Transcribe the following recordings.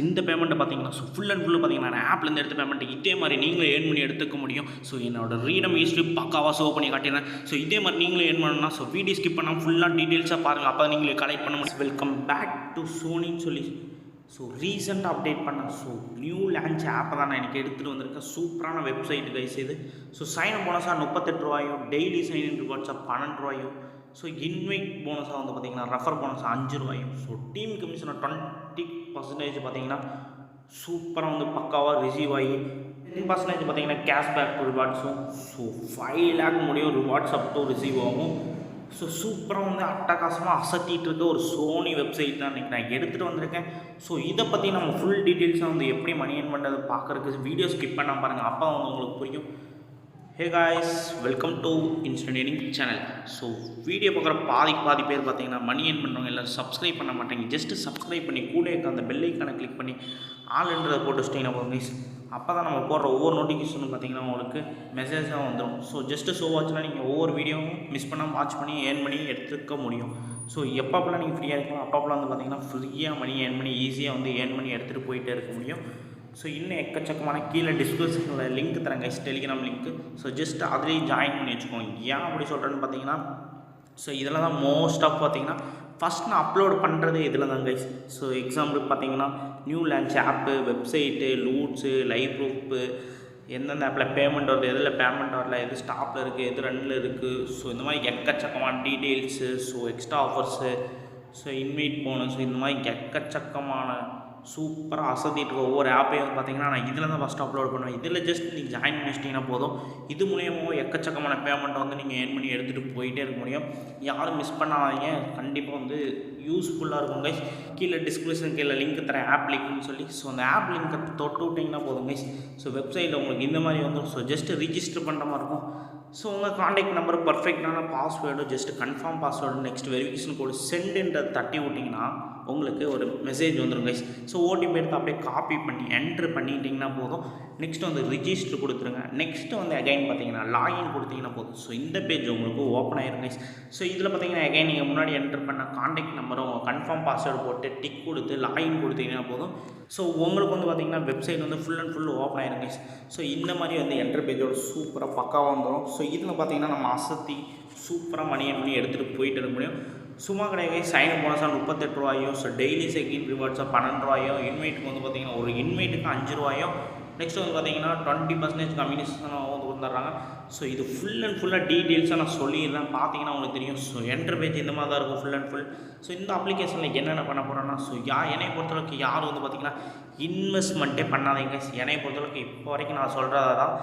இந்த பேமெண்ட்டை பார்த்தீங்கன்னா ஃபுல் அண்ட் ஃபுல்லு பார்த்தீங்கன்னா நான் ஆப்லேருந்து எடுத்த பேமெண்ட் இதே மாதிரி நீங்களும் ஏர்ன் பண்ணி எடுத்துக்க முடியும். ஸோ என்னோட ரீடம் ஹிஸ்ட்ரி பக்காவாக ஷோ பண்ணி காட்டிடுறேன். ஸோ இதே மாதிரி நீங்களும் ஏர்ன் பண்ணணும்னா வீடியோ ஸ்கிப் பண்ணாமல் ஃபுல்லாக டீட்டெயில்ஸாக பாருங்கள். அப்போ நீங்களே கலெக்ட் பண்ண முடியும். வெல்கம் பேக் டு சோனின்னு சொல்லி ரீசெண்டாக அப்டேட் பண்ண நியூ லான்ச் ஆப்பை தான் நான் எனக்கு எடுத்துகிட்டு வந்திருக்கேன். சூப்பரான வெப்சைட்டு கைஸ் இது. சைன் போனஸாக 38 ரூபாயும், டெய்லி சைன் ரிவார்ட்ஸாக 12 ரூபாயும், இன்வைட் போனஸாக பார்த்தீங்கன்னா ரெஃபர் போனஸாக 5 ரூபாயும், டீம் கமிஷனாக 20% பார்த்தீங்கன்னா சூப்பராக பக்காவாக ரிசீவ் ஆகி 10% பார்த்தீங்கன்னா கேஷ்பேக் ரிவார்ட்ஸும் 5 லேக் முடியும் ரிவார்ட்ஸ் அப் டு ரிசீவ் ஆகும். சூப்பராக அட்டகாசமாக அசத்திட்டு இருக்க ஒரு சோனி வெப்சைட் தான் இன்றைக்கி நான் எடுத்துகிட்டு வந்திருக்கேன். இதை பற்றி நம்ம ஃபுல் டீட்டெயில்ஸாக எப்படி மணி ஏர்ன் பண்ணுறது பார்க்குறதுக்கு வீடியோ ஸ்கிப் பண்ணால் பாருங்கள். அப்போ உங்களுக்கு புரியும். Hey guys, welcome to instant earning channel. Video பார்க்குற பாதி பேர் பார்த்தீங்கன்னா மணி ஏர்ன் பண்ணுறவங்க எல்லோரும் சப்ஸ்கிரைப் பண்ண மாட்டாங்க. ஜஸ்ட்டு சப்ஸ்கிரைப் பண்ணி கூட இருக்க அந்த பெல் ஐக்கானை கிளிக் பண்ணி ஆல்ன்றதை போட்டு வச்சிட்டிங்கன்னா போதும் கைஸ். அப்போ தான் நம்ம போடுற ஒவ்வொரு நோட்டிஃபிகேஷனும் பார்த்தீங்கன்னா உங்களுக்கு மெசேஜாக வந்துடும். ஜஸ்ட்டு வாட்ச்னா நீங்கள் ஒவ்வொரு வீடியோவும் மிஸ் பண்ணாமல் வாட்ச் பண்ணி ஏர்ன் பண்ணி எடுத்துக்க முடியும். எப்பப்பெல்லாம் நீங்கள் ஃப்ரீயாக இருக்கலாம் அப்பப்பெல்லாம் பார்த்தீங்கன்னா ஃப்ரீயாக மணி ஏர்ன் பண்ணி ஈஸியாக ஏர்ன் பண்ணி எடுத்துகிட்டு போயிட்டே இருக்க முடியும். இன்னும் எக்கச்சக்கமான கீழே டிஸ்கிரிப்ஷனில் லிங்க் தரேன் கைஸ், டெலிகிராம் லிங்க்கு. ஜஸ்ட் அதிலேயே ஜாயின் பண்ணி வச்சுக்கோங்க. ஏன் அப்படி சொல்கிறேன்னு பார்த்தீங்கன்னா இதில் தான் மோஸ்ட் ஆஃப் பார்த்தீங்கன்னா ஃபஸ்ட் நான் அப்லோட் பண்ணுறது இதில் தான் கைஸ். எக்ஸாம்பிளுக்கு பார்த்தீங்கன்னா நியூ லான்ச் ஆப்பு, வெப்சைட்டு, லூட்ஸு, லைவ் ப்ரூஃப்பு, எந்தெந்த ஆப்பில் பேமெண்ட் வருது, எதில் பேமெண்ட் வரல, எது ஸ்டாப்பில் இருக்குது, எது ரன்னில் இருக்குது, இந்த மாதிரி எக்கச்சக்கமான details, extra offers, invite bonus, இந்த மாதிரி எக்கச்சக்கமான சூப்பராக அசத்திட்டு ஒவ்வொரு ஆப்பையும் பார்த்தீங்கன்னா நான் இதில் தான் ஃபஸ்ட்டு அப்லோட் பண்ணுவேன். இதில் ஜஸ்ட் நீங்கள் ஜாயின் பண்ணி வச்சிட்டிங்கன்னா போதும். இது மூலியமாக எக்கச்சக்கமான பேமெண்ட்டை நீங்கள் ஏர்ன் பண்ணி எடுத்துகிட்டு போயிட்டே இருக்க முடியும். யாரும் மிஸ் பண்ணாதீங்க, கண்டிப்பாக யூஸ்ஃபுல்லாக இருக்கும் கைஸ். கீழே டிஸ்கிரிப்ஷன் கீழே லிங்க் தரேன், ஆப் லிங்க்னு சொல்லி. அந்த ஆப் லிங்க்கை தொட்டு விட்டிங்கன்னா போதும் கைஸ். வெப்சைட்டில் உங்களுக்கு இந்த மாதிரி வந்துடும். ஜஸ்ட்டு ரிஜிஸ்டர் பண்ணுற மாதிரி இருக்கும். உங்கள் காண்டாக்ட் நம்பர், பர்ஃபெக்டான password, just confirm password, next verification code சென்டுன்றதை தட்டி விட்டிங்கன்னா உங்களுக்கு ஒரு மெசேஜ் வந்துடும் கைஸ். ஓடிபி எடுத்து அப்படியே காப்பி பண்ணி என்ட்ரு பண்ணிட்டிங்கன்னா போதும். நெக்ஸ்ட்டு ரிஜிஸ்டர் கொடுத்துருங்க. நெக்ஸ்ட்டு அகைன் பார்த்தீங்கன்னா லாகின் கொடுத்தீங்கன்னா போதும். இந்த பேஜ் உங்களுக்கு ஓப்பன் ஆயிரும் கைஸ். இதில் பார்த்தீங்கன்னா அகைன் நீங்கள் முன்னாடி என்ட்ரு பண்ண காண்டாக்ட் நம்பரும் கன்ஃபார்ம் பாஸ்வேர்டு போட்டு டிக் கொடுத்து லாகின் கொடுத்தீங்கன்னா போதும். உங்களுக்கு பார்த்தீங்கன்னா website full and full open ஆயிரும் கைஸ். இந்த மாதிரி என்ட்ரு பேஜோட சூப்பராக பக்காவாக வந்துடும். இதில் பார்த்தீங்கன்னா நம்ம அசத்தி சூப்பராக மணி ஏர்ன் பண்ணி எடுத்துகிட்டு போயிட்டு இருக்க முடியும். சும்மா கிடையாது. சைன் போனஸாக 38 ரூபாயும், டெய்லி செகண்ட் ரிவார்ட்ஸாக 12 ரூபாயும், இன்வைட்டுக்கு பார்த்தீங்கன்னா ஒரு இன்வைட்டுக்கு 5 ரூபாயும், நெக்ஸ்ட் பார்த்தீங்கன்னா 20% கம்யூனிகேஷனாக வந்துடுறாங்க. இது ஃபுல் அண்ட் ஃபுல்லாக டீட்டெயில்ஸாக நான் சொல்லிடுறேன். பார்த்தீங்கன்னா உங்களுக்கு தெரியும். என்ட்ரு பேஜ் இந்த மாதிரி தான் இருக்கும் ஃபுல் அண்ட் ஃபுல். இந்த அப்ளிகேஷனில் என்னென்ன பண்ண போகிறோன்னா என்னை பொறுத்தளவுக்கு யாரும் பார்த்தீங்கன்னா இன்வெஸ்ட்மெண்ட்டே பண்ணாதீங்க. என்னை பொறுத்தளவுக்கு இப்போ வரைக்கும் நான் சொல்கிறதா தான்.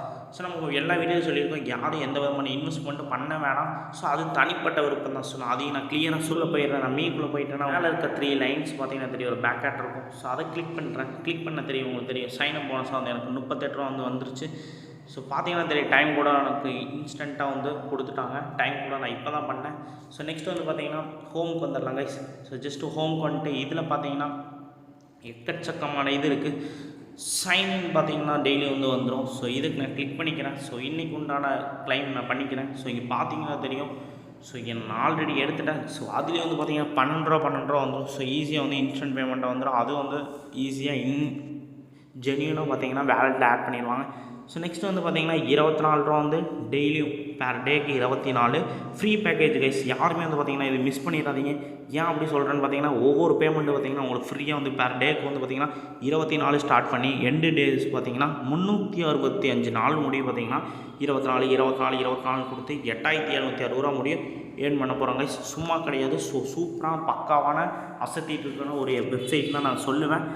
நமக்கு எல்லா வீடியோ சொல்லியிருக்கோம், யாரும் எந்த விதமான இன்வெஸ்ட்மெண்ட்டும் பண்ண வேணாம். அது தனிப்பட்ட விருப்பம் தான். அதையும் நான் கிளியராக சொல்ல போயிடுறேன். நான் மீக்குள்ளே போயிட்டேன்னா மேலே இருக்க 3 லைன்ஸ் பார்த்தீங்கன்னா தெரியும், ஒரு பேக் ஆட் இருக்கும். அதை கிளிக் பண்ணுறேன். கிளிக் பண்ண தெரியும், உங்களுக்கு தெரியும். சைன் அப் போனஸாக எனக்கு 38 ரூபா வந்துருச்சு. பார்த்தீங்கன்னா தெரியும், டைம் கூட எனக்கு இன்ஸ்டண்ட்டாக கொடுத்துட்டாங்க. டைம் கூட நான் இப்போ தான் பண்ணேன். நெக்ஸ்ட் பார்த்தீங்கன்னா ஹோமுக்கு வந்துடலாம் கைஸ். ஜஸ்ட்டு ஹோமுக்கு வந்துட்டு இதில் பார்த்தீங்கன்னா எக்கச்சக்கமான இது இருக்குது. சைன்இன் பார்த்தீங்கன்னா டெய்லி வந்துடும். இதுக்கு நான் கிளிக் பண்ணிக்கிறேன். இன்றைக்கி உண்டான கிளைம் நான் பண்ணிக்கிறேன். இங்கே பார்த்தீங்கன்னா தெரியும். நான் ஆல்ரெடி எடுத்துட்டேன். அதுலேயே பார்த்தீங்கன்னா 12 ரூபா வந்துடும். ஈஸியாக இன்ஸ்டன்ட் பேமெண்ட்டை வந்துடும். அது ஈஸியாக ஜென்யூனாக பார்த்தீங்கன்னா வேலெட்டில் ஆட் பண்ணிடுவாங்க. நெக்ஸ்ட் பார்த்தீங்கன்னா 24 ரூபா டெய்லியும் பேர் டேக்கு 24 ஃப்ரீ பேக்கேஜ் கைஸ். யாருமே பார்த்தீங்கன்னா இது மிஸ் பண்ணிடாதீங்க. ஏன் அப்படி சொல்கிறேன்னு பார்த்தீங்கன்னா ஒவ்வொரு பேமெண்ட்டு பார்த்தீங்கன்னா உங்களுக்கு ஃப்ரீயாக பேர் டேக்கு பார்த்தீங்கன்னா 24 ஸ்டார்ட் பண்ணி எண்டு டேஸ் பார்த்தீங்கன்னா 365 நாள் முடியும். பார்த்தீங்கன்னா 24 கொடுத்து 8760 ரூபா முடியும் ஏர்ன் பண்ண போகிறாங்க கைஸ். சும்மா கிடையாது. சூப்பராக பக்காவான அசத்திட்டு இருக்கிற ஒரு வெப்சைட் தான் நான் சொல்லுவேன்.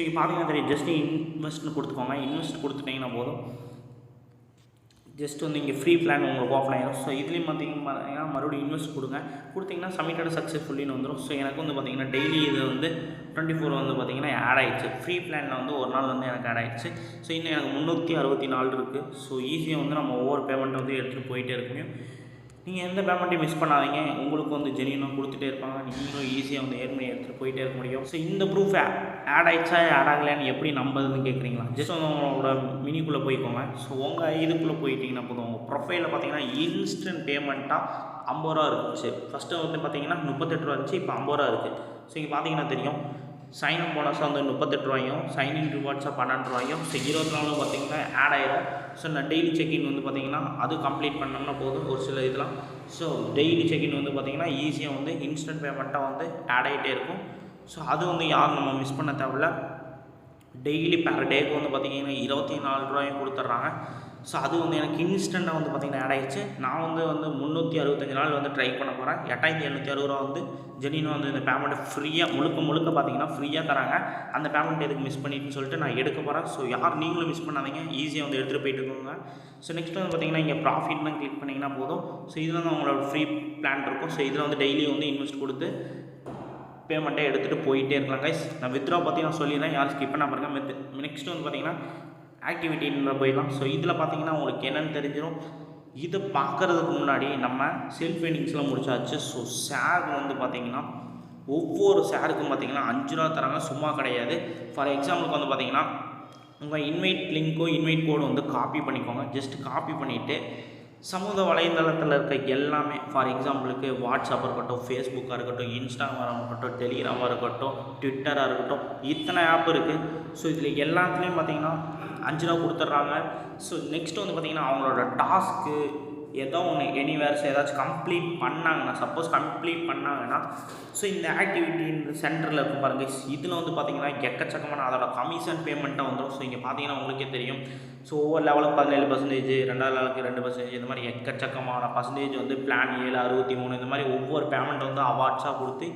இங்கே பார்த்தீங்கன்னா தெரியும், ஜஸ்ட்டு இன்வெஸ்ட்னு கொடுத்துக்கோங்க. இன்வெஸ்ட் கொடுத்துட்டிங்கன்னா போதும். ஜஸ்ட் இங்கே ஃப்ரீ பிளான் உங்களுக்கு ஓப்பன் ஆகிடும். இதுலேயும் பார்த்தீங்கன்னா மறுபடியும் இன்வெஸ்ட் கொடுத்தீங்கன்னா சப்மிட்டட் சக்ஸஸ்ஃபுல்லின்னு வந்துடும். எனக்கு பார்த்தீங்கன்னா டெய்லி இது 24 பார்த்தீங்கன்னா ஆட் ஆகிடுச்சு. ஃப்ரீ பிளானில் ஒரு நாள் எனக்கு ஆட் ஆகிடுச்சு. இன்னும் எனக்கு 364 இருக்குது. ஈஸியாக நம்ம ஒவ்வொரு பேமெண்ட்டை எடுத்துகிட்டு போயிட்டே இருக்க முடியும். நீங்கள் எந்த பேமெண்ட்டையும் மிஸ் பண்ணாதீங்க. உங்களுக்கு ஜெனியூனாக கொடுத்துட்டே இருப்பாங்க. நீங்களும் ஈஸியாக ஏர்ன் பண்ணி எடுத்துகிட்டு போயிட்டே இருக்க முடியும். இந்த ப்ரூஃப் ஆட் ஆகிடுச்சா ஆட் ஆகலைன்னு எப்படி நம்புறதுன்னு கேட்குறீங்களா? ஜஸ்ட் உங்களோட மினிக்குள்ளே போய்க்கோங்க. உங்கள் இதுக்குள்ளே போயிட்டீங்கன்னா போதும். உங்கள் ப்ரொஃபைலில் பார்த்தீங்கன்னா இன்ஸ்டன்ட் பேமெண்ட்டாக 50 ரூபா இருந்துச்சு. ஃபஸ்ட்டு பார்த்தீங்கன்னா 38 ரூபா இருந்துச்சு, இப்போ 50 ரூபா இருக்குது. இங்கே பார்த்தீங்கன்னா தெரியும். சைன் போனஸாக வந்து 38 ரூபாயும், சைன்இன் ரிவார்ட்ஸாக 12 ரூபாயும், ஸோ 24 பார்த்தீங்கன்னா ஆட் ஆயிரும். ஸோ நான் டெய்லி செக்இன் வந்து பார்த்தீங்கன்னா அது கம்ப்ளீட் பண்ணோம்னா போதும் ஒரு சில இதெல்லாம். ஸோ டெய்லி செக்இன் வந்து பார்த்தீங்கன்னா ஈஸியாக வந்து இன்ஸ்டன்ட் பேமெண்ட்டாக வந்து ஆட் ஆகிட்டே இருக்கும். ஸோ அது வந்து யாரும் நம்ம மிஸ் பண்ண தேவையில்ல. டெய்லி பெர் டேக்கு வந்து பார்த்திங்கன்னா 24 ரூபாயும் கொடுத்துட்றாங்க. ஸோ அது வந்து எனக்கு இன்ஸ்டண்ட்டாக வந்து பார்த்திங்கன்னா ஆட் ஆகிடுச்சு. நான் வந்து 365 நாள் வந்து ட்ரை பண்ண போகிறேன். 8760 ரூபா வந்து ஜெனினாக வந்து இந்த பேமெண்ட்டை ஃப்ரீயாக முழுக்க பார்த்திங்கன்னா ஃப்ரீயாக தராங்க. அந்த பேமெண்ட் எதுக்கு மிஸ் பண்ணிட்டுன்னு சொல்லிட்டு நான் எடுக்க போகிறேன். ஸோ யார் நீங்களும் மிஸ் பண்ணாதீங்க, ஈஸியாக வந்து எடுத்துகிட்டு போயிட்டு இருக்கோங்க. ஸோ நெக்ஸ்ட் வந்து பார்த்திங்கன்னா இங்கே ப்ராஃபிட்னு கிளிக் பண்ணிங்கன்னா போதும். ஸோ இதில் வந்து அவங்களோட ஃப்ரீ பிளான் இருக்கும். ஸோ இதில் வந்து டெய்லி வந்து இன்வெஸ்ட் கொடுத்து பேமெண்ட்டை எடுத்துகிட்டு போயிட்டே இருக்கலாம் கைஸ். நான் வித்ரா பற்றி நான் சொல்லிடுறேன், யாரும் ஸ்கிப் பண்ண பாருங்க. நெக்ஸ்ட் வந்து பார்த்திங்கன்னா ஆக்டிவிட்டின்னு போயிடலாம். ஸோ இதில் பார்த்திங்கன்னா உங்களுக்கு என்னென்னு தெரிஞ்சிடும். இதை பார்க்குறதுக்கு முன்னாடி நம்ம செல்ஃப் ஏர்னிங்ஸ்லாம் முடிச்சாச்சு. ஸோ ஷேர் வந்து பார்த்திங்கன்னா ஒவ்வொரு ஷேருக்கும் பார்த்திங்கன்னா 5 ரூபா தராங்க, சும்மா கிடையாது. ஃபார் எக்ஸாம்பிளுக்கு வந்து பார்த்திங்கன்னா உங்கள் இன்வைட் லிங்க்கோ இன்வைட் கோடு வந்து காப்பி பண்ணிக்கோங்க. ஜஸ்ட் காப்பி பண்ணிவிட்டு சமூக வலைதளத்தில் இருக்க எல்லாமே, ஃபார் எக்ஸாம்பிளுக்கு வாட்ஸ்அப்பாக இருக்கட்டும், ஃபேஸ்புக்காக இருக்கட்டும், இன்ஸ்டாகிராமாக இருக்கட்டும், டெலிகிராமாக இருக்கட்டும், ட்விட்டராக இருக்கட்டும், இத்தனை ஆப் இருக்குது. ஸோ இதில் எல்லாத்துலேயும் பார்த்திங்கன்னா 5 ரூபா கொடுத்துட்றாங்க. ஸோ நெக்ஸ்ட் வந்து பார்த்திங்கன்னா அவங்களோட டாஸ்க்கு ஏதோ ஒன்று எனிவேர்ஸ் ஏதாச்சும் கம்ப்ளீட் பண்ணாங்கன்னா, சப்போஸ் கம்ப்ளீட் பண்ணாங்கன்னா, ஸோ இந்த ஆக்டிவிட்டி இந்த சென்டரில் இருக்கும் பாருங்கள், இதில் வந்து பார்த்திங்கன்னா எக்கச்சக்கமான அதோட கமிஷன் பேமெண்ட்டாக வந்துடும். ஸோ இங்கே பார்த்தீங்கன்னா உங்களுக்கே தெரியும். ஸோ ஒவ்வொரு லெவலுக்கு 17%, 2வது லெவலுக்கு 2%, இந்த மாதிரி எக்கச்சக்கமான பர்சன்டேஜ் வந்து பிளான் 7, 63 இந்த மாதிரி ஒவ்வொரு பேமெண்ட் வந்து அவார்ட்ஸாக கொடுத்து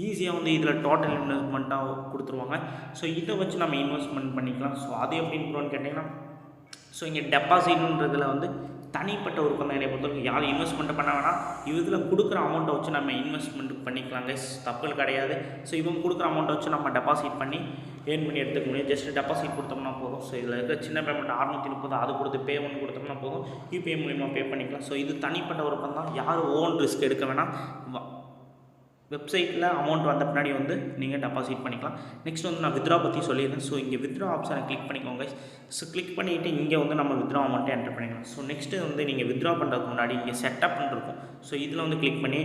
ஈஸியாக வந்து இதில் டோட்டல் இன்வெஸ்ட்மெண்ட்டாக கொடுத்துருவாங்க. ஸோ இதை வச்சு நம்ம இன்வெஸ்ட்மெண்ட் பண்ணிக்கலாம். ஸோ அது எப்படின்னு கேட்டிங்கன்னா, ஸோ இங்கே டெபாசிட்ன்றதில் வந்து தனிப்பட்ட ஒரு என்னை பொறுத்தவரைக்கும் யாரும் இன்வெஸ்ட்மெண்ட் பண்ண வேணாம். இதில் கொடுக்குற அமௌண்ட்டை வச்சு நம்ம இன்வெஸ்ட்மெண்ட் பண்ணிக்கலாங்க, தப்புகள் கிடையாது. ஸோ இவங்க கொடுக்குற அமௌண்ட்டை வச்சு நம்ம டெபாசிட் பண்ணி ஏர்ன் பண்ணி எடுத்துக்க முடியும். ஜஸ்ட் டெபாசிட் கொடுத்தோம்னா போதும். ஸோ இதில் இருக்கிற சின்ன பேமெண்ட் 630 அது கொடுத்து பே பண்ணி கொடுத்தோம்னா போதும், யூபிஐ மூலிமா பே பண்ணிக்கலாம். ஸோ இது தனிப்பட்ட ஒரு தான், யாரும் ஓன் ரிஸ்க் எடுக்க வேணாம். வெப்சைட்டில் அமௌண்ட் வந்த பின்னாடி வந்து நீங்கள் டெபாசிட் பண்ணிக்கலாம். நெக்ஸ்ட் வந்து நான் வித்ரா பற்றி சொல்லியிருந்தேன். ஸோ இங்கே வித்ரா ஆப்ஷனை கிளிக் பண்ணிக்கோங்க. ஸோ கிளிக் பண்ணிவிட்டு இங்கே வந்து நம்ம வித்ரா அமௌண்ட்டை என்டர் பண்ணிக்கலாம். ஸோ நெக்ஸ்ட்டு வந்து நீங்கள் வித்ரா பண்ணுறதுக்கு முன்னாடி இங்கே செட்டப்னு இருக்கும். ஸோ இதில் வந்து கிளிக் பண்ணி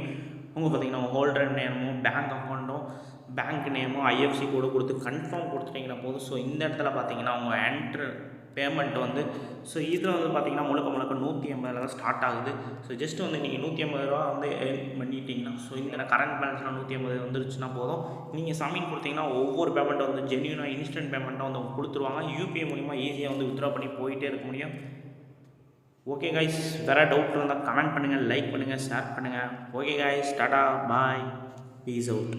உங்கள் பார்த்திங்கன்னா உங்கள் ஹோல்டர் நேமும் பேங்க் அக்கௌண்ட்டும் பேங்க் நேமும் ஐஎஃப்சி கோடு கொடுத்து கன்ஃபார்ம் கொடுத்துட்டிங்கன்னா போதும். ஸோ இந்த இடத்துல பார்த்திங்கன்னா உங்கள் என்ட்ரு பேமெண்ட் வந்து, ஸோ இதில் வந்து பார்த்திங்கன்னா முழுக்க 180 தான் ஸ்டார்ட் ஆகுது. ஸோ ஜஸ்ட் வந்து நீங்கள் 180 ரூபா வந்து ஏர்ன் பண்ணிட்டீங்கன்னா, ஸோ இந்த கரண்ட் பேலன்ஸில் 180 வந்துருச்சுன்னா போதும். நீங்கள் சப்மிட் கொடுத்தீங்கன்னா ஒவ்வொரு பேமெண்ட்டை வந்து ஜென்யூனாக இன்ஸ்டன்ட் பேமெண்ட்டாக வந்து கொடுத்துருவாங்க. யூபிஐ மூலிமா ஈஸியாக வந்து வித்ரா பண்ணி போயிட்டே இருக்க முடியும். ஓகே கைஸ், வேறு டவுட் இருந்தால் கமெண்ட் பண்ணுங்கள், லைக் பண்ணுங்கள், ஷேர் பண்ணுங்கள். ஓகே கைஸ், டாடா பாய், பீஸ் அவுட்.